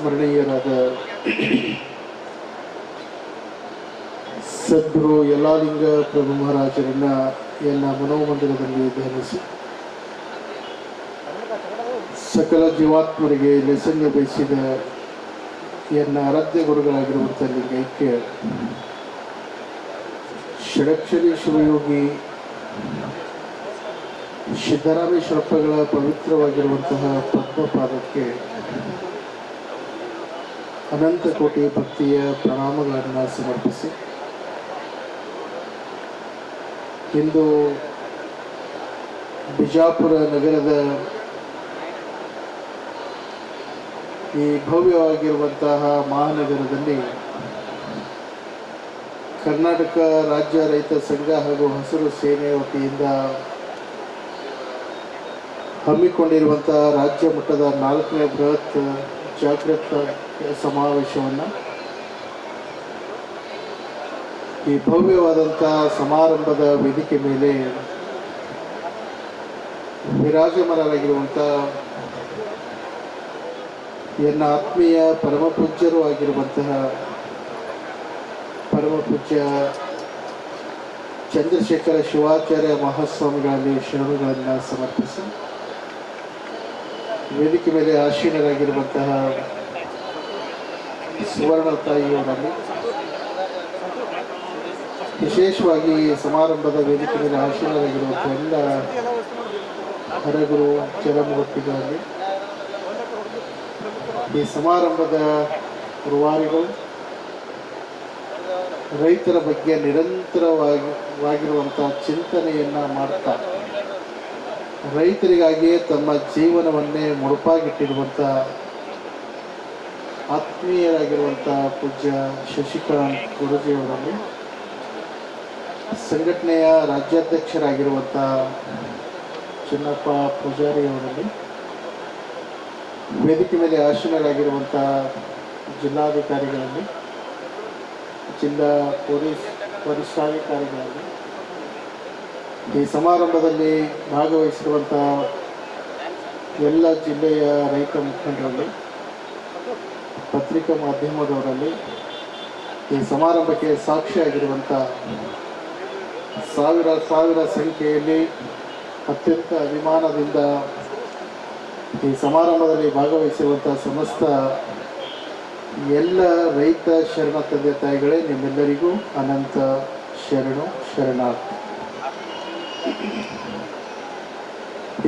ಸ್ಮರಣೀಯರಾದ ಸದ್ಗುರು ಯಲ್ಲಾಲಿಂಗ ಪ್ರಭು ಮಹಾರಾಜರನ್ನ ಎಲ್ಲ ಮನೋಮಂದಿರದಲ್ಲಿ ಧ್ಯಾನಿಸಿ ಸಕಲ ಜೀವಾತ್ಮರಿಗೆ ಲೆಸಂಗ ಬಯಸಿದ ಎನ್ನ ಆರಾಧ್ಯ ಗುರುಗಳಾಗಿರುವಂಥ ಲಿಂಗೈಕ್ಯ ಷಡಕ್ಷರಿ ಶಿವಯೋಗಿ ಸಿದ್ದರಾಮೇಶ್ವರಪ್ಪಗಳ ಪವಿತ್ರವಾಗಿರುವಂತಹ ಪದ್ಮಪಾದಕ್ಕೆ ಅನಂತ ಕೋಟಿ ಭಕ್ತಿಯ ಪ್ರಣಾಮಗಳನ್ನು ಸಮರ್ಪಿಸಿ ಇಂದು ಬಿಜಾಪುರ ನಗರದ ಈ ಭವ್ಯವಾಗಿರುವಂತಹ ಮಹಾನಗರದಲ್ಲಿ ಕರ್ನಾಟಕ ರಾಜ್ಯ ರೈತ ಸಂಘ ಹಾಗೂ ಹಸಿರು ಸೇನೆ ವತಿಯಿಂದ ಹಮ್ಮಿಕೊಂಡಿರುವಂಥ ರಾಜ್ಯ ಮಟ್ಟದ 4ನೇ ಬೃಹತ್ ಜಾಗೃತ ಸಮಾವೇಶವನ್ನು ಈ ಭವ್ಯವಾದಂಥ ಸಮಾರಂಭದ ವೇದಿಕೆ ಮೇಲೆ ವಿರಾಜಮಾನರಾಗಿರುವಂಥ ಎನ್ನ ಆತ್ಮೀಯ ಪರಮಪೂಜ್ಯರೂ ಆಗಿರುವಂತಹ ಪರಮಪೂಜ್ಯ ಚಂದ್ರಶೇಖರ ಶಿವಾಚಾರ್ಯ ಮಹಾಸ್ವಾಮಿಗಳಲ್ಲಿ ಶರಣುಗಳನ್ನು ಸಮರ್ಪಿಸಿ ವೇದಿಕೆ ಮೇಲೆ ಆಸೀನರಾಗಿರುವಂತಹ ಸುವರ್ಣ ತಾಯಿಯವರಲ್ಲಿ ವಿಶೇಷವಾಗಿ ಸಮಾರಂಭದ ವೇದಿಕೆ ಮೇಲೆ ಆಸೀನರಾಗಿರುವಂತಹ ಎಲ್ಲ ಹರಗುರು ಚರಮೂರ್ತಿಗಳಲ್ಲಿ ಈ ಸಮಾರಂಭದ ರೂವಾರಿಗಳು ರೈತರ ಬಗ್ಗೆ ನಿರಂತರವಾಗಿರುವಂಥ ಚಿಂತನೆಯನ್ನು ಮಾಡ್ತಾ ರೈತರಿಗಾಗಿಯೇ ತಮ್ಮ ಜೀವನವನ್ನೇ ಮುಡುಪಾಗಿಟ್ಟಿರುವಂಥ ಆತ್ಮೀಯರಾಗಿರುವಂಥ ಪೂಜ್ಯ ಶಶಿಕಾಂತ್ ಗುರೂಜಿಯವರಲ್ಲಿ ಸಂಘಟನೆಯ ರಾಜ್ಯಾಧ್ಯಕ್ಷರಾಗಿರುವಂಥ ಚಿನ್ನಪ್ಪ ಪೂಜಾರಿಯವರಲ್ಲಿ ವೇದಿಕೆ ಮೇಲೆ ಆಸೀನರಾಗಿರುವಂಥ ಜಿಲ್ಲಾಧಿಕಾರಿಗಳಲ್ಲಿ ಜಿಲ್ಲಾ ಪೊಲೀಸ್ ವರಿಷ್ಠಾಧಿಕಾರಿಗಳಲ್ಲಿ ಈ ಸಮಾರಂಭದಲ್ಲಿ ಭಾಗವಹಿಸಿರುವಂಥ ಎಲ್ಲ ಜಿಲ್ಲೆಯ ರೈತ ಮುಖಂಡರಲ್ಲಿ ಪತ್ರಿಕಾ ಮಾಧ್ಯಮದವರಲ್ಲಿ ಈ ಸಮಾರಂಭಕ್ಕೆ ಸಾಕ್ಷಿಯಾಗಿರುವಂಥ ಸಾವಿರ ಸಂಖ್ಯೆಯಲ್ಲಿ ಅತ್ಯಂತ ಅಭಿಮಾನದಿಂದ ಈ ಸಮಾರಂಭದಲ್ಲಿ ಭಾಗವಹಿಸಿರುವಂಥ ಸಮಸ್ತ ಎಲ್ಲ ರೈತ ಶರಣ ತಂದೆ ತಾಯಿಗಳೇ, ನಿಮ್ಮೆಲ್ಲರಿಗೂ ಅನಂತ ಶರಣಾರ್ಥಿ.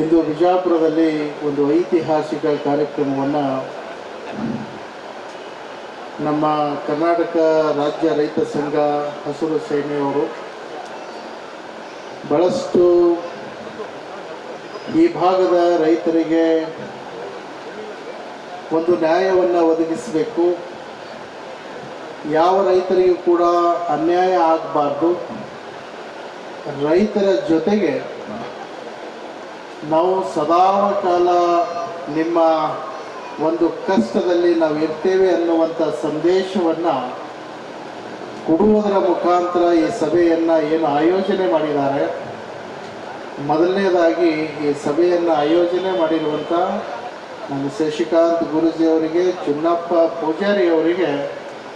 ಇಂದು ಬಿಜಾಪುರದಲ್ಲಿ ಒಂದು ಐತಿಹಾಸಿಕ ಕಾರ್ಯಕ್ರಮವನ್ನು ನಮ್ಮ ಕರ್ನಾಟಕ ರಾಜ್ಯ ರೈತ ಸಂಘ ಹಸಿರು ಸೇನೆಯವರು ಬಹಳಷ್ಟು ಈ ಭಾಗದ ರೈತರಿಗೆ ಒಂದು ನ್ಯಾಯವನ್ನು ಒದಗಿಸಬೇಕು, ಯಾವ ರೈತರಿಗೂ ಕೂಡ ಅನ್ಯಾಯ ಆಗಬಾರ್ದು, ರೈತರ ಜೊತೆಗೆ ನಾವು ಸದಾಕಾಲ ನಿಮ್ಮ ಒಂದು ಕಷ್ಟದಲ್ಲಿ ನಾವು ಇರ್ತೇವೆ ಅನ್ನುವಂಥ ಸಂದೇಶವನ್ನು ಕೊಡುವುದರ ಮುಖಾಂತರ ಈ ಸಭೆಯನ್ನು ಏನು ಆಯೋಜನೆ ಮಾಡಿದ್ದಾರೆ. ಮೊದಲನೇದಾಗಿ ಈ ಸಭೆಯನ್ನು ಆಯೋಜನೆ ಮಾಡಿರುವಂಥ ನಮ್ಮ ಶಶಿಕಾಂತ್ ಗುರೂಜಿಯವರಿಗೆ, ಚಿನ್ನಪ್ಪ ಪೂಜಾರಿಯವರಿಗೆ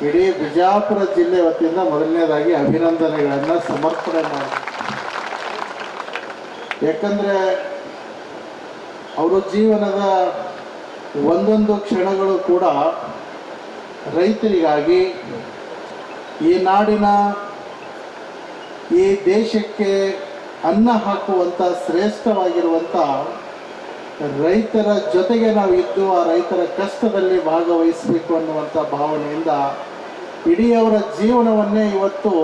ಇಡೀ ಬಿಜಾಪುರ ಜಿಲ್ಲೆ ವತಿಯಿಂದ ಮೊದಲನೇದಾಗಿ ಅಭಿನಂದನೆಗಳನ್ನು ಸಮರ್ಪಣೆ ಮಾಡಿ. ಯಾಕಂದರೆ ಅವರು ಜೀವನದ ಒಂದೊಂದು ಕ್ಷಣಗಳು ಕೂಡ ರೈತರಿಗಾಗಿ, ಈ ನಾಡಿನ ಈ ದೇಶಕ್ಕೆ ಅನ್ನ ಹಾಕುವಂಥ ಶ್ರೇಷ್ಠವಾಗಿರುವಂಥ ರೈತರ ಜೊತೆಗೆ ನಾವು ಇದ್ದು ಆ ರೈತರ ಕಷ್ಟದಲ್ಲಿ ಭಾಗವಹಿಸಬೇಕು ಅನ್ನುವಂಥ ಭಾವನೆಯಿಂದ ಇಡೀ ಅವರ ಜೀವನವನ್ನೇ ಇವತ್ತು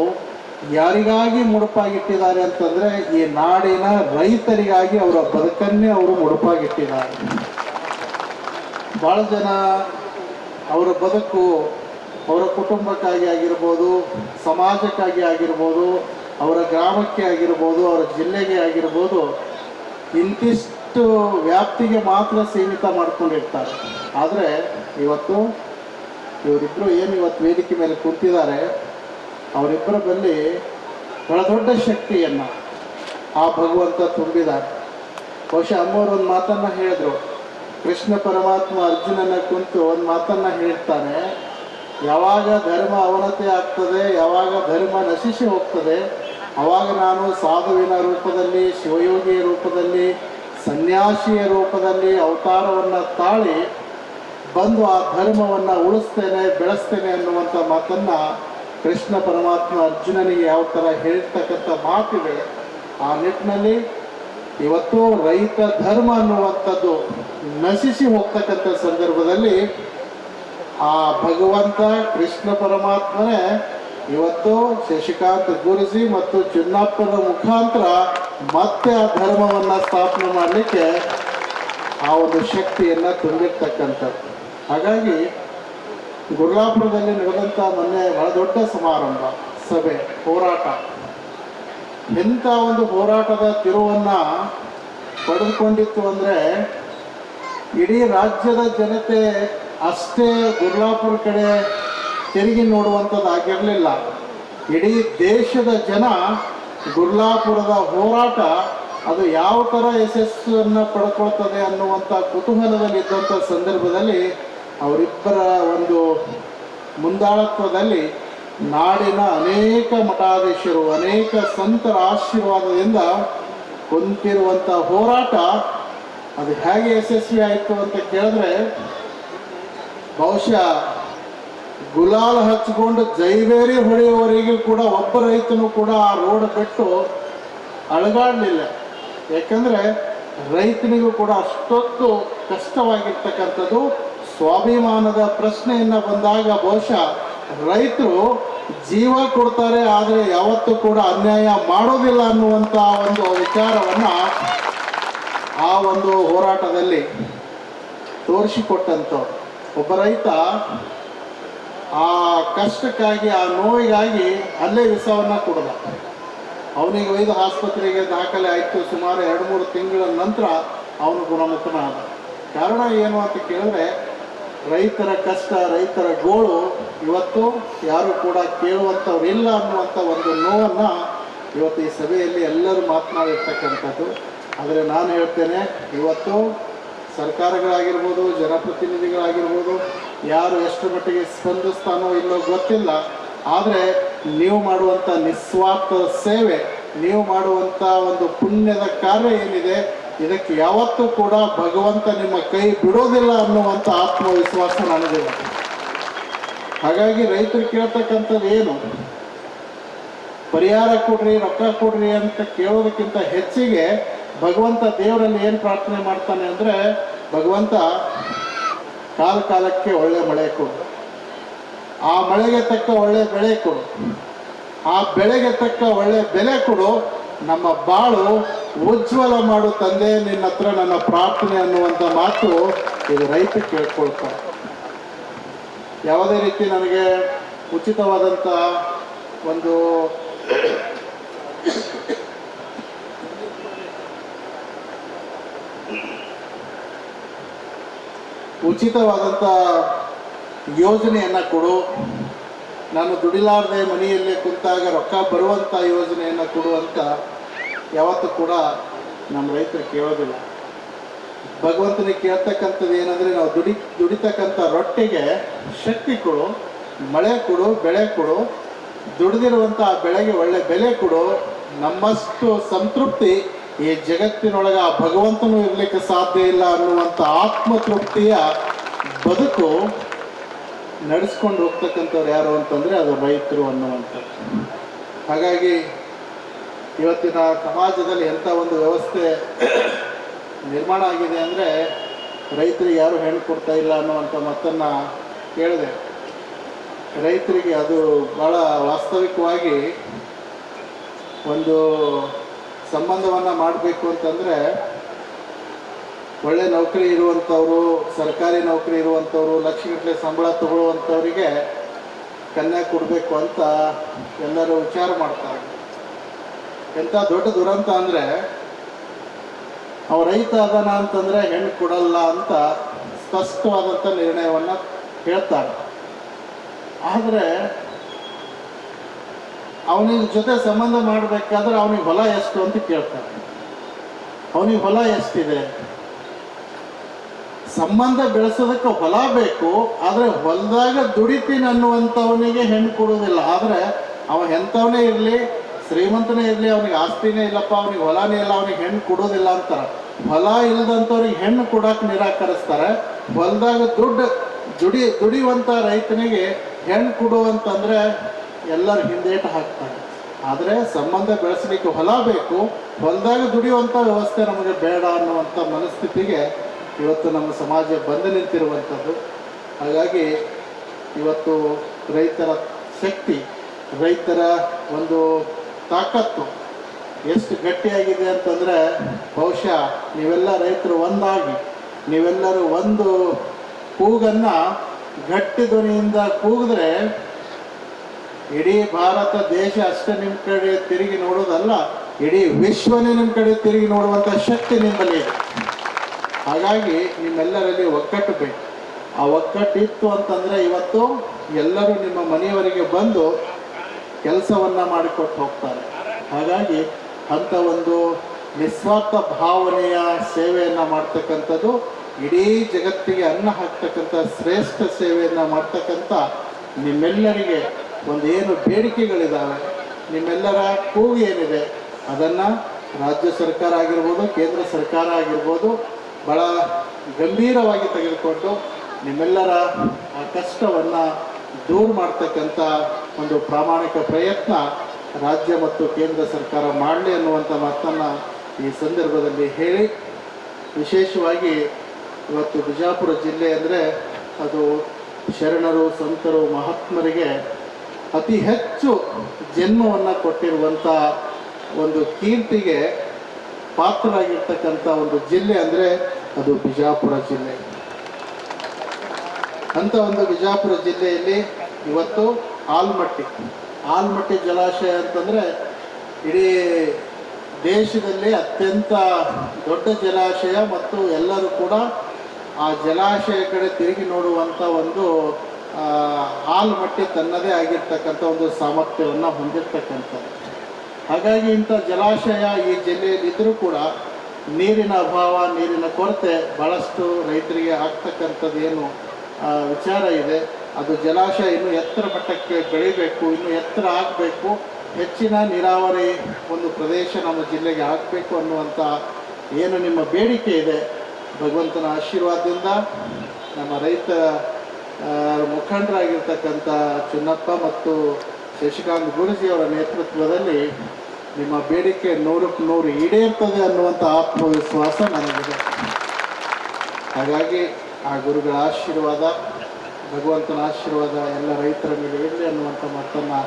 ಯಾರಿಗಾಗಿ ಮುಡುಪಾಗಿಟ್ಟಿದ್ದಾರೆ ಅಂತಂದರೆ ಈ ನಾಡಿನ ರೈತರಿಗಾಗಿ ಅವರ ಬದುಕನ್ನೇ ಅವರು ಮುಡುಪಾಗಿಟ್ಟಿದ್ದಾರೆ. ಭಾಳ ಜನ ಅವರ ಬದುಕು ಅವರ ಕುಟುಂಬಕ್ಕಾಗಿ ಆಗಿರ್ಬೋದು, ಸಮಾಜಕ್ಕಾಗಿ ಆಗಿರ್ಬೋದು, ಅವರ ಗ್ರಾಮಕ್ಕೆ ಆಗಿರ್ಬೋದು, ಅವರ ಜಿಲ್ಲೆಗೆ ಆಗಿರ್ಬೋದು, ಇಂತಿಷ್ಟು ವ್ಯಾಪ್ತಿಗೆ ಮಾತ್ರ ಸೀಮಿತ ಮಾಡ್ಕೊಂಡಿರ್ತಾರೆ. ಆದರೆ ಇವತ್ತು ಇವರಿಬ್ಬರು ಏನು ಇವತ್ತು ವೇದಿಕೆ ಮೇಲೆ ಕೂತಿದ್ದಾರೆ, ಅವರಿಬ್ಬರ ಬಳಿ ಬಹಳ ದೊಡ್ಡ ಶಕ್ತಿಯನ್ನು ಆ ಭಗವಂತ ತುಂಬಿದ್ದಾರೆ. ಬಹುಶಃ ಅಮ್ಮವರು ಒಂದು ಮಾತನ್ನು ಹೇಳಿದ್ರು, ಕೃಷ್ಣ ಪರಮಾತ್ಮ ಅರ್ಜುನನ ಕುಂತು ಒಂದು ಮಾತನ್ನು ಹೇಳ್ತಾನೆ, ಯಾವಾಗ ಧರ್ಮ ಅವನತಿ ಆಗ್ತದೆ, ಯಾವಾಗ ಧರ್ಮ ನಶಿಸಿ ಹೋಗ್ತದೆ, ಆವಾಗ ನಾನು ಸಾಧುವಿನ ರೂಪದಲ್ಲಿ, ಶಿವಯೋಗಿಯ ರೂಪದಲ್ಲಿ, ಸನ್ಯಾಸಿಯ ರೂಪದಲ್ಲಿ ಅವತಾರವನ್ನು ತಾಳಿ ಬಂದು ಆ ಧರ್ಮವನ್ನು ಉಳಿಸ್ತೇನೆ, ಬೆಳೆಸ್ತೇನೆ ಅನ್ನುವಂಥ ಮಾತನ್ನು ಕೃಷ್ಣ ಪರಮಾತ್ಮ ಅರ್ಜುನನಿಗೆ ಯಾವ ಥರ ಹೇಳ್ತಕ್ಕಂಥ ಮಾತಿದೆ. ಆ ನಿಟ್ಟಿನಲ್ಲಿ ಇವತ್ತು ರೈತ ಧರ್ಮ ಅನ್ನುವಂಥದ್ದು ನಶಿಸಿ ಹೋಗ್ತಕ್ಕಂಥ ಸಂದರ್ಭದಲ್ಲಿ ಆ ಭಗವಂತ ಕೃಷ್ಣ ಪರಮಾತ್ಮನೇ ಇವತ್ತು ಶಶಿಕಾಂತ್ ಗುರುಜಿ ಮತ್ತು ಚಿನ್ನಪ್ಪನ ಮುಖಾಂತರ ಮತ್ತೆ ಆ ಧರ್ಮವನ್ನು ಸ್ಥಾಪನೆ ಮಾಡಲಿಕ್ಕೆ ಆ ಒಂದು ಶಕ್ತಿಯನ್ನು ತುಂಬಿರ್ತಕ್ಕಂಥದ್ದು. ಹಾಗಾಗಿ ಗುರ್ಲಾಪುರದಲ್ಲಿ ನಡೆದಂಥ ಮೊನ್ನೆ ಬಹಳ ದೊಡ್ಡ ಸಮಾರಂಭ, ಸಭೆ, ಹೋರಾಟ. ಎಂಥ ಒಂದು ಹೋರಾಟದ ತಿರುವನ್ನು ಪಡೆದುಕೊಂಡಿತ್ತು ಅಂದರೆ ಇಡೀ ರಾಜ್ಯದ ಜನತೆ ಅಷ್ಟೇ ಗುರ್ಲಾಪುರ ಕಡೆ ತಿರುಗಿ ನೋಡುವಂಥದ್ದು ಆಗಿರಲಿಲ್ಲ. ಇಡೀ ದೇಶದ ಜನ ಗುರ್ಲಾಪುರದ ಹೋರಾಟ ಅದು ಯಾವ ಥರ ಯಶಸ್ಸನ್ನು ಪಡ್ಕೊಳ್ತದೆ ಅನ್ನುವಂಥ ಕುತೂಹಲದಲ್ಲಿದ್ದಂಥ ಸಂದರ್ಭದಲ್ಲಿ ಅವರಿಬ್ಬರ ಒಂದು ಮುಂದಾಳತ್ವದಲ್ಲಿ ನಾಡಿನ ಅನೇಕ ಮಠಾಧೀಶರು, ಅನೇಕ ಸಂತರ ಆಶೀರ್ವಾದದಿಂದ ಕುಂತಿರುವಂಥ ಹೋರಾಟ ಅದು ಹೇಗೆ ಯಶಸ್ವಿ ಆಯಿತು ಅಂತ ಕೇಳಿದ್ರೆ, ಬಹುಶಃ ಗುಲಾಲ್ ಹಚ್ಕೊಂಡು ಜೈವೇರಿ ಹೊಡೆಯುವವರೆಗೂ ಕೂಡ ಒಬ್ಬ ರೈತನು ಕೂಡ ಆ ರೋಡ್ ಬಿಟ್ಟು ಅಳಗಾಡಲಿಲ್ಲ. ಯಾಕಂದರೆ ರೈತನಿಗೂ ಕೂಡ ಅಷ್ಟೊತ್ತು ಕಷ್ಟವಾಗಿರ್ತಕ್ಕಂಥದ್ದು. ಸ್ವಾಭಿಮಾನದ ಪ್ರಶ್ನೆಯನ್ನು ಬಂದಾಗ ಬಹುಶಃ ರೈತರು ಜೀವ ಕೊಡ್ತಾರೆ, ಆದರೆ ಯಾವತ್ತೂ ಕೂಡ ಅನ್ಯಾಯ ಮಾಡೋದಿಲ್ಲ ಅನ್ನುವಂಥ ಒಂದು ವಿಚಾರವನ್ನು ಆ ಒಂದು ಹೋರಾಟದಲ್ಲಿ ತೋರಿಸಿಕೊಟ್ಟಂಥವ್ರು. ಒಬ್ಬ ರೈತ ಆ ಕಷ್ಟಕ್ಕಾಗಿ, ಆ ನೋವಿಗಾಗಿ ಅಲ್ಲೇ ವಿಷವನ್ನು ಕುಡಿದ. ಅವನಿಗೆ ಒಯ್ದು ಆಸ್ಪತ್ರೆಗೆ ದಾಖಲೆ ಆಯಿತು. ಸುಮಾರು 2-3 ತಿಂಗಳ ನಂತರ ಅವನು ಗುಣಮುಖನಾದ. ಕಾರಣ ಏನು ಅಂತ ಕೇಳಿದ್ರೆ, ರೈತರ ಕಷ್ಟ, ರೈತರ ಗೋಳು ಇವತ್ತು ಯಾರು ಕೂಡ ಕೇಳುವಂಥವ್ರು ಇಲ್ಲ ಅನ್ನುವಂಥ ಒಂದು ನೋವನ್ನು ಇವತ್ತು ಈ ಸಭೆಯಲ್ಲಿ ಎಲ್ಲರೂ ಮಾತನಾಡಿರ್ತಕ್ಕಂಥದ್ದು. ಆದರೆ ನಾನು ಹೇಳ್ತೇನೆ, ಇವತ್ತು ಸರ್ಕಾರಗಳಾಗಿರ್ಬೋದು, ಜನಪ್ರತಿನಿಧಿಗಳಾಗಿರ್ಬೋದು, ಯಾರು ಎಷ್ಟು ಮಟ್ಟಿಗೆ ಸ್ಪಂದಿಸ್ತಾನೋ ಇಲ್ಲೋ ಗೊತ್ತಿಲ್ಲ. ಆದರೆ ನೀವು ಮಾಡುವಂಥ ನಿಸ್ವಾರ್ಥ ಸೇವೆ, ನೀವು ಮಾಡುವಂಥ ಒಂದು ಪುಣ್ಯದ ಕಾರ್ಯ ಏನಿದೆ, ಇದಕ್ಕೆ ಯಾವತ್ತೂ ಕೂಡ ಭಗವಂತ ನಿಮ್ಮ ಕೈ ಬಿಡೋದಿಲ್ಲ ಅನ್ನುವಂಥ ಆತ್ಮವಿಶ್ವಾಸ ನನಗಿದೆ. ಹಾಗಾಗಿ ರೈತರು ಕೇಳ್ತಕ್ಕಂಥದ್ದು ಏನು, ಪರಿಹಾರ ಕೊಡ್ರಿ, ರೊಕ್ಕ ಕೊಡ್ರಿ ಅಂತ ಕೇಳೋದಕ್ಕಿಂತ ಹೆಚ್ಚಿಗೆ ಭಗವಂತ ದೇವರಲ್ಲಿ ಏನು ಪ್ರಾರ್ಥನೆ ಮಾಡ್ತಾನೆ ಅಂದರೆ, ಭಗವಂತ ಕಾಲಕ್ಕೆ ಒಳ್ಳೆ ಮಳೆ ಕೊಡು, ಆ ಮಳೆಗೆ ತಕ್ಕ ಒಳ್ಳೆ ಬೆಳೆ ಕೊಡು, ಆ ಬೆಳೆಗೆ ತಕ್ಕ ಒಳ್ಳೆ ಬೆಲೆ ಕೊಡು, ನಮ್ಮ ಬಾಳು ಉಜ್ವಲ ಮಾಡು ತಂದೆ, ನಿನ್ನ ಹತ್ರ ನನ್ನ ಪ್ರಾರ್ಥನೆ ಅನ್ನುವಂಥ ಮಾತು ಇದು ರೈತ ಕೇಳ್ಕೊಳ್ತಾರೆ. ಯಾವುದೇ ರೀತಿ ನನಗೆ ಉಚಿತವಾದಂಥ ಒಂದು ಯೋಜನೆಯನ್ನು ಕೊಡು, ನಾನು ದುಡಿಲಾರದೆ ಮನೆಯಲ್ಲೇ ಕುಂತಾಗ ರೊಕ್ಕ ಬರುವಂಥ ಯೋಜನೆಯನ್ನು ಕೊಡುವಂತ ಯಾವತ್ತೂ ಕೂಡ ನಮ್ಮ ರೈತರು ಕೇಳೋದಿಲ್ಲ. ಭಗವಂತನಿಗೆ ಕೇಳ್ತಕ್ಕಂಥದ್ದು ಏನಂದರೆ, ನಾವು ದುಡಿತಕ್ಕಂಥ ರೊಟ್ಟಿಗೆ ಶಕ್ತಿ ಕೊಡು, ಮಳೆ ಕೊಡು, ಬೆಳೆ ಕೊಡು, ದುಡಿದಿರುವಂಥ ಆ ಬೆಳೆಗೆ ಒಳ್ಳೆ ಬೆಲೆ ಕೊಡು. ನಮ್ಮಷ್ಟು ಸಂತೃಪ್ತಿ ಈ ಜಗತ್ತಿನೊಳಗೆ ಆ ಭಗವಂತನೂ ಇರಲಿಕ್ಕೆ ಸಾಧ್ಯ ಇಲ್ಲ ಅನ್ನುವಂಥ ಆತ್ಮತೃಪ್ತಿಯ ಬದುಕು ನಡೆಸ್ಕೊಂಡು ಹೋಗ್ತಕ್ಕಂಥವ್ರು ಯಾರು ಅಂತಂದರೆ ಅದು ರೈತರು ಅನ್ನುವಂಥದ್ದು. ಹಾಗಾಗಿ ಇವತ್ತಿನ ಸಮಾಜದಲ್ಲಿ ಎಂಥ ಒಂದು ವ್ಯವಸ್ಥೆ ನಿರ್ಮಾಣ ಆಗಿದೆ ಅಂದರೆ, ರೈತರಿಗೆ ಯಾರು ಹೆಣ್ಣು ಕೊಡ್ತಾ ಇಲ್ಲ ಅನ್ನುವಂಥ ಮಾತನ್ನು ಕೇಳಿದೆ. ರೈತರಿಗೆ ಅದು ಭಾಳ ವಾಸ್ತವಿಕವಾಗಿ ಒಂದು ಸಂಬಂಧವನ್ನು ಮಾಡಬೇಕು ಅಂತಂದರೆ, ಒಳ್ಳೆ ನೌಕರಿ ಇರುವಂಥವರು, ಸರ್ಕಾರಿ ನೌಕರಿ ಇರುವಂಥವ್ರು, ಲಕ್ಷಗಟ್ಟಲೆ ಸಂಬಳ ತಗೊಳ್ಳುವಂಥವರಿಗೆ ಕನ್ಯಾ ಕೊಡಬೇಕು ಅಂತ ಎಲ್ಲರೂ ವಿಚಾರ ಮಾಡ್ತಾರೆ. ಎಂಥ ದೊಡ್ಡ ದುರಂತ ಅಂದರೆ, ಅವ ರೈತ ಅದಾನ ಅಂತಂದರೆ ಹೆಣ್ಣು ಕೊಡಲ್ಲ ಅಂತ ಸ್ಪಷ್ಟವಾದಂಥ ನಿರ್ಣಯವನ್ನು ಹೇಳ್ತಾರೆ. ಆದರೆ ಅವನಿಗೆ ಜೊತೆ ಸಂಬಂಧ ಮಾಡಬೇಕಾದ್ರೆ ಅವನಿಗೆ ಹೊಲ ಎಷ್ಟು ಅಂತ ಕೇಳ್ತಾರೆ. ಅವನಿಗೆ ಹೊಲ ಎಷ್ಟಿದೆ? ಸಂಬಂಧ ಬೆಳೆಸೋದಕ್ಕೆ ಹೊಲ ಬೇಕು, ಆದರೆ ಹೊಲದಾಗ ದುಡಿತೀನಿ ಅನ್ನುವಂಥವನಿಗೆ ಹೆಣ್ಣು ಕೊಡೋದಿಲ್ಲ. ಆದರೆ ಅವ ಎಂಥವನೇ ಇರಲಿ, ಶ್ರೀಮಂತನೇ ಇರಲಿ, ಅವನಿಗೆ ಆಸ್ತಿನೇ ಇಲ್ಲಪ್ಪ, ಅವನಿಗೆ ಹೊಲನೇ ಇಲ್ಲ, ಅವನಿಗೆ ಹೆಣ್ಣು ಕೊಡೋದಿಲ್ಲ ಅಂತಾರೆ. ಹೊಲ ಇಲ್ಲದಂಥವ್ರಿಗೆ ಹೆಣ್ಣು ಕೊಡೋಕೆ ನಿರಾಕರಿಸ್ತಾರೆ. ಹೊಲದಾಗ ದುಡಿಯುವಂಥ ರೈತನಿಗೆ ಹೆಣ್ಣು ಕೊಡುವಂತಂದರೆ ಎಲ್ಲರೂ ಹಿಂದೇಟು ಹಾಕ್ತಾರೆ. ಆದರೆ ಸಂಬಂಧ ಬೆಳೆಸಲಿಕ್ಕೆ ಹೊಲ ಬೇಕು, ಹೊಲದಾಗ ದುಡಿಯುವಂಥ ವ್ಯವಸ್ಥೆ ನಮಗೆ ಬೇಡ ಅನ್ನುವಂಥ ಮನಸ್ಥಿತಿಗೆ ಇವತ್ತು ನಮ್ಮ ಸಮಾಜ ಬಂದು ನಿಂತಿರುವಂಥದ್ದು. ಹಾಗಾಗಿ ಇವತ್ತು ರೈತರ ಶಕ್ತಿ, ರೈತರ ಒಂದು ತಾಕತ್ತು ಎಷ್ಟು ಗಟ್ಟಿಯಾಗಿದೆ ಅಂತಂದರೆ, ಬಹುಶಃ ನೀವೆಲ್ಲ ರೈತರು ಒಂದಾಗಿ, ನೀವೆಲ್ಲರೂ ಒಂದು ಕೂಗನ್ನು ಗಟ್ಟಿ ಧ್ವನಿಯಿಂದ ಕೂಗಿದ್ರೆ ಇಡೀ ಭಾರತ ದೇಶ ಅಷ್ಟೇ ನಿಮ್ಮ ಕಡೆ ತಿರುಗಿ ನೋಡೋದಲ್ಲ, ಇಡೀ ವಿಶ್ವನೇ ನಿಮ್ಮ ಕಡೆ ತಿರುಗಿ ನೋಡುವಂಥ ಶಕ್ತಿ ನಿಮ್ಮಲ್ಲಿ ಇದೆ. ಹಾಗಾಗಿ ನಿಮ್ಮೆಲ್ಲರಲ್ಲಿ ಒಗ್ಗಟ್ಟು ಬೇಕು. ಆ ಒಗ್ಗಟ್ಟಿತ್ತು ಅಂತಂದರೆ ಇವತ್ತು ಎಲ್ಲರೂ ನಿಮ್ಮ ಮನೆಯವರಿಗೆ ಬಂದು ಕೆಲಸವನ್ನು ಮಾಡಿಕೊಟ್ಟು ಹೋಗ್ತಾರೆ. ಹಾಗಾಗಿ ಅಂಥ ಒಂದು ನಿಸ್ವಾರ್ಥ ಭಾವನೆಯ ಸೇವೆಯನ್ನು ಮಾಡ್ತಕ್ಕಂಥದ್ದು, ಇಡೀ ಜಗತ್ತಿಗೆ ಅನ್ನ ಹಾಕ್ತಕ್ಕಂಥ ಶ್ರೇಷ್ಠ ಸೇವೆಯನ್ನು ಮಾಡ್ತಕ್ಕಂಥ ನಿಮ್ಮೆಲ್ಲರಿಗೆ ಒಂದು ಏನು ಬೇಡಿಕೆಗಳಿದ್ದಾವೆ, ನಿಮ್ಮೆಲ್ಲರ ಕೂಗು ಏನಿದೆ ಅದನ್ನು ರಾಜ್ಯ ಸರ್ಕಾರ ಆಗಿರ್ಬೋದು, ಕೇಂದ್ರ ಸರ್ಕಾರ ಆಗಿರ್ಬೋದು ಭಾಳ ಗಂಭೀರವಾಗಿ ತೆಗೆದುಕೊಂಡು ನಿಮ್ಮೆಲ್ಲರ ಆ ಕಷ್ಟವನ್ನು ದೂರ ಮಾಡ್ತಕ್ಕಂಥ ಒಂದು ಪ್ರಾಮಾಣಿಕ ಪ್ರಯತ್ನ ರಾಜ್ಯ ಮತ್ತು ಕೇಂದ್ರ ಸರ್ಕಾರ ಮಾಡಲಿ ಅನ್ನುವಂಥ ಮಾತನ್ನು ಈ ಸಂದರ್ಭದಲ್ಲಿ ಹೇಳಿ, ವಿಶೇಷವಾಗಿ ಇವತ್ತು ಬಿಜಾಪುರ ಜಿಲ್ಲೆ ಅಂದರೆ ಅದು ಶರಣರು, ಸಂತರು, ಮಹಾತ್ಮರಿಗೆ ಅತಿ ಹೆಚ್ಚು ಜನ್ಮವನ್ನು ಕೊಟ್ಟಿರುವಂಥ ಒಂದು ಕೀರ್ತಿಗೆ ಪಾತ್ರರಾಗಿರ್ತಕ್ಕಂಥ ಒಂದು ಜಿಲ್ಲೆ ಅಂದರೆ ಅದು ಬಿಜಾಪುರ ಜಿಲ್ಲೆ. ಅಂಥ ಒಂದು ಬಿಜಾಪುರ ಜಿಲ್ಲೆಯಲ್ಲಿ ಇವತ್ತು ಆಲ್ಮಟ್ಟಿ ಜಲಾಶಯ ಅಂತಂದರೆ ಇಡೀ ದೇಶದಲ್ಲಿ ಅತ್ಯಂತ ದೊಡ್ಡ ಜಲಾಶಯ ಮತ್ತು ಎಲ್ಲರೂ ಕೂಡ ಆ ಜಲಾಶಯ ಕಡೆ ತಿರುಗಿ ನೋಡುವಂಥ ಒಂದು ಆಲ್ಮಟ್ಟಿ ತನ್ನದೇ ಆಗಿರ್ತಕ್ಕಂಥ ಒಂದು ಸಾಮರ್ಥ್ಯವನ್ನು ಹೊಂದಿರತಕ್ಕಂಥದ್ದು. ಹಾಗಾಗಿ ಇಂಥ ಜಲಾಶಯ ಈ ಜಿಲ್ಲೆಯಲ್ಲಿದ್ದರೂ ಕೂಡ ನೀರಿನ ಅಭಾವ, ನೀರಿನ ಕೊರತೆ ಭಾಳಷ್ಟು ರೈತರಿಗೆ ಆಗ್ತಕ್ಕಂಥದ್ದು ಏನು ವಿಚಾರ ಇದೆ. ಅದು ಜಲಾಶಯ ಇನ್ನೂ ಎತ್ತರ ಮಟ್ಟಕ್ಕೆ ಬೆಳಿಬೇಕು, ಇನ್ನೂ ಎತ್ತರ ಆಗಬೇಕು, ಹೆಚ್ಚಿನ ನೀರಾವರಿ ಒಂದು ಪ್ರದೇಶ ನಮ್ಮ ಜಿಲ್ಲೆಗೆ ಆಗಬೇಕು ಅನ್ನುವಂಥ ಏನು ನಿಮ್ಮ ಬೇಡಿಕೆ ಇದೆ, ಭಗವಂತನ ಆಶೀರ್ವಾದದಿಂದ ನಮ್ಮ ರೈತ ಮುಖಂಡರಾಗಿರ್ತಕ್ಕಂಥ ಚುನ್ನಪ್ಪ ಮತ್ತು ಶಶಿಕಾಂತ್ ಗುರೂಜಿಯವರ ನೇತೃತ್ವದಲ್ಲಿ ನಿಮ್ಮ ಬೇಡಿಕೆ 100ಕ್ಕೆ 100 ಈಡೇರ್ತದೆ ಅನ್ನುವಂಥ ಆತ್ಮವಿಶ್ವಾಸ ನನಗಿದೆ. ಹಾಗಾಗಿ ಆ ಗುರುಗಳ ಆಶೀರ್ವಾದ, ಭಗವಂತನ ಆಶೀರ್ವಾದ ಎಲ್ಲ ರೈತರ ಮೇಲೆ ಇರಲಿ ಅನ್ನುವಂಥ ಮಾತನ್ನು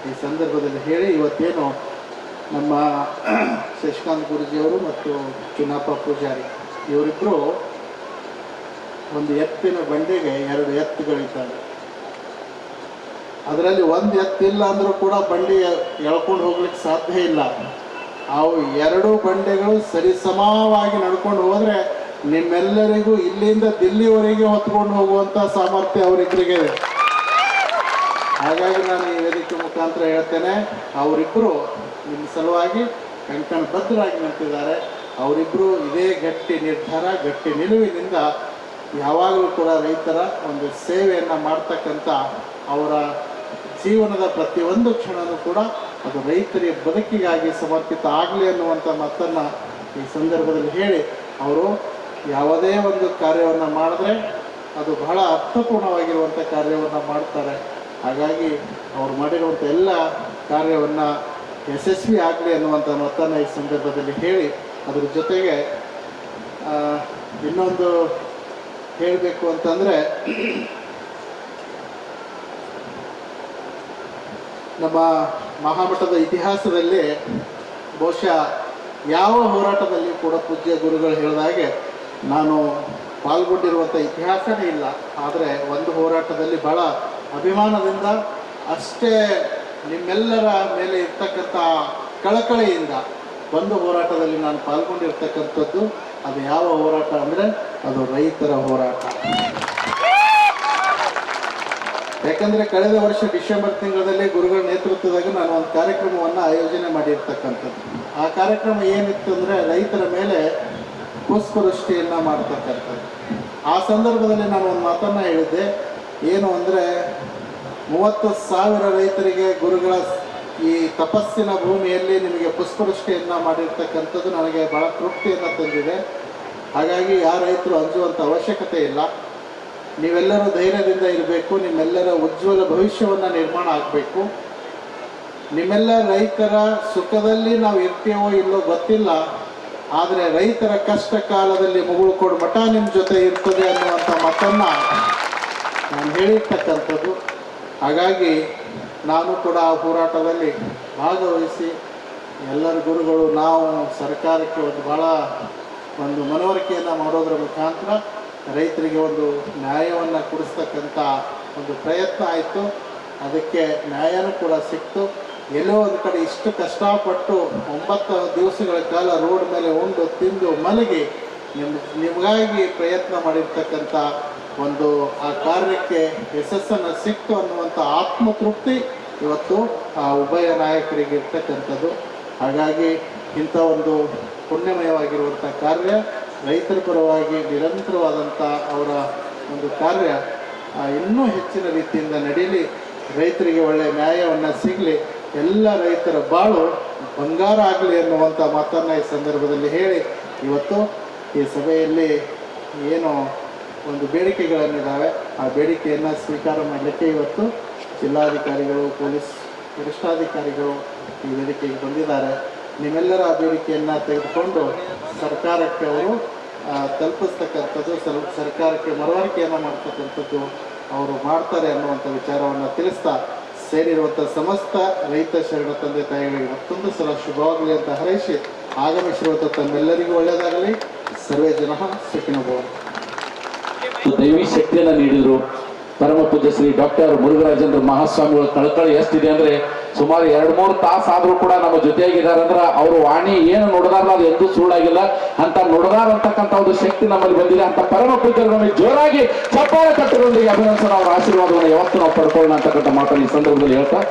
ಈ ಸಂದರ್ಭದಲ್ಲಿ ಹೇಳಿ, ಇವತ್ತೇನು ನಮ್ಮ ಶಶಿಕಾಂತ್ ಗುರೂಜಿಯವರು ಮತ್ತು ಚುನ್ನಪ್ಪ ಪೂಜಾರಿ ಇವರಿಬ್ಬರು ಒಂದು ಎತ್ತಿನ ಬಂಡಿಗೆ 2 ಎತ್ತುಗಳಿದ್ದಾವೆ. ಅದರಲ್ಲಿ ಒಂದು ಎತ್ತಿಲ್ಲ ಅಂದರೂ ಕೂಡ ಬಂಡಿ ಎಳ್ಕೊಂಡು ಹೋಗ್ಲಿಕ್ಕೆ ಸಾಧ್ಯ ಇಲ್ಲ. ಅವು 2 ಬಂಡೆಗಳು ಸರಿಸಮವಾಗಿ ನಡ್ಕೊಂಡು ಹೋದರೆ ನಿಮ್ಮೆಲ್ಲರಿಗೂ ಇಲ್ಲಿಂದ ದಿಲ್ಲಿವರೆಗೆ ಹೊತ್ಕೊಂಡು ಹೋಗುವಂಥ ಸಾಮರ್ಥ್ಯ ಅವರಿಬ್ಬರಿಗೆ ಇದೆ. ಹಾಗಾಗಿ ನಾನು ಈ ವೇದಿಕೆ ಮುಖಾಂತರ ಹೇಳ್ತೇನೆ, ಅವರಿಬ್ಬರು ನಿಮ್ಮ ಸಲುವಾಗಿ ಕಂಕಣಬದ್ಧರಾಗಿ ನಿಂತಿದ್ದಾರೆ. ಅವರಿಬ್ಬರು ಇದೇ ಗಟ್ಟಿ ನಿರ್ಧಾರ, ಗಟ್ಟಿ ನಿಲುವಿನಿಂದ ಯಾವಾಗಲೂ ಕೂಡ ರೈತರ ಒಂದು ಸೇವೆಯನ್ನು ಮಾಡ್ತಕ್ಕಂಥ ಅವರ ಜೀವನದ ಪ್ರತಿಯೊಂದು ಕ್ಷಣವೂ ಕೂಡ ಅದು ರೈತರಿಗೆ ಬದುಕಿಗಾಗಿ ಸಮರ್ಪಿತ ಆಗಲಿ ಅನ್ನುವಂಥ ಮಾತನ್ನು ಈ ಸಂದರ್ಭದಲ್ಲಿ ಹೇಳಿ, ಅವರು ಯಾವುದೇ ಒಂದು ಕಾರ್ಯವನ್ನು ಮಾಡಿದ್ರೆ ಅದು ಬಹಳ ಅರ್ಥಪೂರ್ಣವಾಗಿರುವಂಥ ಕಾರ್ಯವನ್ನು ಮಾಡ್ತಾರೆ. ಹಾಗಾಗಿ ಅವರು ಮಾಡಿರುವಂಥ ಎಲ್ಲ ಕಾರ್ಯವನ್ನು ಯಶಸ್ವಿ ಆಗಲಿ ಅನ್ನುವಂಥ ಮಾತನ್ನು ಈ ಸಂದರ್ಭದಲ್ಲಿ ಹೇಳಿ, ಅದರ ಜೊತೆಗೆ ಇನ್ನೊಂದು ಹೇಳಬೇಕು ಅಂತಂದರೆ, ನಮ್ಮ ಮಹಾಮಠದ ಇತಿಹಾಸದಲ್ಲಿ ಬಹುಶಃ ಯಾವ ಹೋರಾಟದಲ್ಲಿ ಕೂಡ ಪೂಜ್ಯ ಗುರುಗಳು ಹೇಳಿದಾಗೆ ನಾನು ಪಾಲ್ಗೊಂಡಿರುವಂಥ ಇತಿಹಾಸನೇ ಇಲ್ಲ. ಆದರೆ ಒಂದು ಹೋರಾಟದಲ್ಲಿ ಭಾಳ ಅಭಿಮಾನದಿಂದ, ಅಷ್ಟೇ ನಿಮ್ಮೆಲ್ಲರ ಮೇಲೆ ಇರ್ತಕ್ಕಂಥ ಕಳಕಳಿಯಿಂದ ಒಂದು ಹೋರಾಟದಲ್ಲಿ ನಾನು ಪಾಲ್ಗೊಂಡಿರ್ತಕ್ಕಂಥದ್ದು. ಅದು ಯಾವ ಹೋರಾಟ ಅಂದರೆ ಅದು ರೈತರ ಹೋರಾಟ. ಯಾಕಂದರೆ ಕಳೆದ ವರ್ಷ ಡಿಸೆಂಬರ್ ತಿಂಗಳಲ್ಲಿ ಗುರುಗಳ ನೇತೃತ್ವದಾಗ ನಾನು ಒಂದು ಕಾರ್ಯಕ್ರಮವನ್ನು ಆಯೋಜನೆ ಮಾಡಿರ್ತಕ್ಕಂಥದ್ದು. ಆ ಕಾರ್ಯಕ್ರಮ ಏನಿತ್ತು ಅಂದರೆ ರೈತರ ಮೇಲೆ ಪುಷ್ಪವೃಷ್ಟಿಯನ್ನು ಮಾಡ್ತಕ್ಕಂಥದ್ದು. ಆ ಸಂದರ್ಭದಲ್ಲಿ ನಾನು ಒಂದು ಮಾತನ್ನು ಹೇಳಿದ್ದೆ, ಏನು ಅಂದರೆ 30,000 ರೈತರಿಗೆ ಗುರುಗಳ ಈ ತಪಸ್ಸಿನ ಭೂಮಿಯಲ್ಲಿ ನಿಮಗೆ ಪುಷ್ಪವೃಷ್ಟಿಯನ್ನು ಮಾಡಿರ್ತಕ್ಕಂಥದ್ದು ನನಗೆ ಭಾಳ ತೃಪ್ತಿಯನ್ನು ತಂದಿದೆ. ಹಾಗಾಗಿ ಯಾರ ರೈತರು ಅಂಜುವಂಥ ಅವಶ್ಯಕತೆ ಇಲ್ಲ. ನೀವೆಲ್ಲರೂ ಧೈರ್ಯದಿಂದ ಇರಬೇಕು. ನಿಮ್ಮೆಲ್ಲರ ಉಜ್ವಲ ಭವಿಷ್ಯವನ್ನು ನಿರ್ಮಾಣ ಆಗಬೇಕು. ನಿಮ್ಮೆಲ್ಲ ರೈತರ ಸುಖದಲ್ಲಿ ನಾವು ಇರ್ತೀವೋ ಇಲ್ಲೋ ಗೊತ್ತಿಲ್ಲ, ಆದರೆ ರೈತರ ಕಷ್ಟ ಕಾಲದಲ್ಲಿ ಮುಗುಳು ಕೊಡು ಮಠ ನಿಮ್ಮ ಜೊತೆ ಇರ್ತದೆ ಅನ್ನುವಂಥ ಮಾತನ್ನು ನಾನು ಹೇಳಿರ್ತಕ್ಕಂಥದ್ದು. ಹಾಗಾಗಿ ನಾನು ಕೂಡ ಆ ಹೋರಾಟದಲ್ಲಿ ಭಾಗವಹಿಸಿ ಎಲ್ಲರ ಗುರುಗಳು ನಾವು ಸರ್ಕಾರಕ್ಕೆ ಒಂದು ಮನವರಿಕೆಯನ್ನು ಮಾಡೋದ್ರ ಮುಖಾಂತರ ರೈತರಿಗೆ ಒಂದು ನ್ಯಾಯವನ್ನು ಕೊಡಿಸ್ತಕ್ಕಂಥ ಒಂದು ಪ್ರಯತ್ನ ಆಯಿತು. ಅದಕ್ಕೆ ನ್ಯಾಯನೂ ಕೂಡ ಸಿಕ್ತು. ಎಲ್ಲೋ ಒಂದು ಕಡೆ ಇಷ್ಟು ಕಷ್ಟಪಟ್ಟು 9 ದಿವಸಗಳ ಕಾಲ ರೋಡ್ ಮೇಲೆ ಉಂಡು ತಿಂದು ಮಲಗಿ ನಿಮಗಾಗಿ ಪ್ರಯತ್ನ ಮಾಡಿರ್ತಕ್ಕಂಥ ಒಂದು ಆ ಕಾರ್ಯಕ್ಕೆ ಯಶಸ್ಸನ್ನು ಸಿಕ್ತು ಅನ್ನುವಂಥ ಆತ್ಮತೃಪ್ತಿ ಇವತ್ತು ಆ ಉಭಯ ನಾಯಕರಿಗೆ ಇರ್ತಕ್ಕಂಥದ್ದು. ಹಾಗಾಗಿ ಇಂಥ ಒಂದು ಪುಣ್ಯಮಯವಾಗಿರುವಂಥ ಕಾರ್ಯ, ರೈತರ ಪರವಾಗಿ ನಿರಂತರವಾದಂಥ ಅವರ ಒಂದು ಕಾರ್ಯ ಇನ್ನೂ ಹೆಚ್ಚಿನ ರೀತಿಯಿಂದ ನಡೀಲಿ, ರೈತರಿಗೆ ಒಳ್ಳೆಯ ನ್ಯಾಯವನ್ನು ಸಿಗಲಿ, ಎಲ್ಲ ರೈತರ ಬಾಳು ಬಂಗಾರ ಆಗಲಿ ಅನ್ನುವಂಥ ಮಾತನ್ನು ಈ ಸಂದರ್ಭದಲ್ಲಿ ಹೇಳಿ, ಇವತ್ತು ಈ ಸಭೆಯಲ್ಲಿ ಏನು ಒಂದು ಬೇಡಿಕೆಗಳನ್ನಿದ್ದಾವೆ ಆ ಬೇಡಿಕೆಯನ್ನು ಸ್ವೀಕಾರ ಮಾಡಲಿಕ್ಕೆ ಇವತ್ತು ಜಿಲ್ಲಾಧಿಕಾರಿಗಳು, ಪೊಲೀಸ್ ವರಿಷ್ಠಾಧಿಕಾರಿಗಳು ಈ ವೇದಿಕೆಗೆ ಬಂದಿದ್ದಾರೆ. ನಿಮ್ಮೆಲ್ಲರ ಆ ಬೇಡಿಕೆಯನ್ನು ತೆಗೆದುಕೊಂಡು ಸರ್ಕಾರಕ್ಕೆ ಅವರು ತಲುಪಿಸ್ತಕ್ಕಂಥದ್ದು, ಸರ್ಕಾರಕ್ಕೆ ಮನವರಿಕೆಯನ್ನು ಮಾಡ್ತಕ್ಕಂಥದ್ದು ಅವರು ಮಾಡ್ತಾರೆ ಅನ್ನುವಂಥ ವಿಚಾರವನ್ನು ತಿಳಿಸ್ತಾ, ಸೇರಿರುವಂಥ ಸಮಸ್ತ ರೈತ ಶರಣ ತಂದೆ ತಾಯಿಗಳಿಗೆ ಮತ್ತೊಂದು ಸಲ ಶುಭವಾಗಲಿ ಅಂತ ಹಾರೈಸಿ, ಆಗಮಿಸಿರುವಂಥ ತಮ್ಮೆಲ್ಲರಿಗೂ ಒಳ್ಳೆಯದಾಗಲಿ. ಸರ್ವೇ ಜನ ಸುಖಿನೋ ಭವಂತು. ದೈವಿ ಶಕ್ತಿಯನ್ನು ನೀಡಿದ್ರು ಪರಮ ಪೂಜ್ಯ ಶ್ರೀ ಡಾಕ್ಟರ್ ಮುರುಘರಾಜೇಂದ್ರ ಮಹಾಸ್ವಾಮಿಗಳ ಕಳಕಳಿ ಎಷ್ಟಿದೆ ಅಂದ್ರೆ, ಸುಮಾರು 2-3 ತಾಸು ಆದ್ರೂ ಕೂಡ ನಮ್ಮ ಜೊತೆಯಾಗಿದ್ದಾರೆ ಅಂದ್ರೆ ಅವರು ವಾಣಿ ಏನು ನುಡಿದಾರಲ್ಲ ಅದು ಎಂದೂ ಸುಳ್ಳಾಗಿಲ್ಲ. ಅಂತ ನುಡಿದಾರ ಅಂತಕ್ಕಂಥ ಒಂದು ಶಕ್ತಿ ನಮ್ಮಲ್ಲಿ ಬಂದಿದೆ. ಅಂತ ಪರಮ ಪೂಜ್ಯರು ನಮಗೆ ಜೋರಾಗಿ ಚಪ್ಪಾಳೆ ತಟ್ಟುಗಳೊಂದಿಗೆ ಅಭಿನಂದನೆ, ಅವರ ಆಶೀರ್ವಾದವನ್ನು ಯಾವತ್ತೂ ನಾವು ಪಡ್ಕೊಳ್ಳೋಣ ಅಂತಕ್ಕಂಥ ಮಾತನ್ನು ಈ ಸಂದರ್ಭದಲ್ಲಿ ಹೇಳ್ತಾ